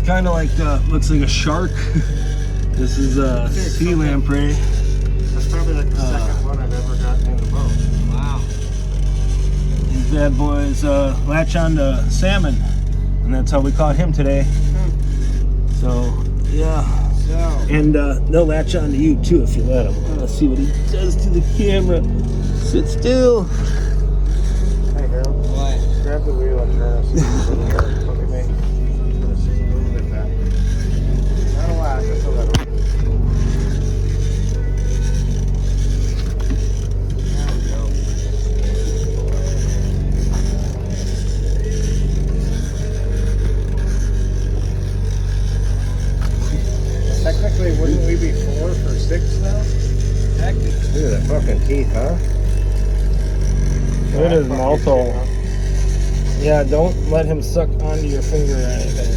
kind of like looks like a shark. This is a sea lamprey. That's probably like the second one I've ever gotten in the boat. Wow. These bad boys latch on to salmon, and that's how we caught him today. So yeah. So, And they'll latch on to you too if you let them. Let's see what he does to the camera. Sit still. hey Harold, What? grab the wheel and turn us. Look at me. Turn us just a little bit back. Not a lot, just a little. There we go. Technically, wouldn't we be 4 for 6 now? Technically. Look at that fucking teeth, huh? Look at his mouth hole. Yeah, don't let him suck onto your finger or anything.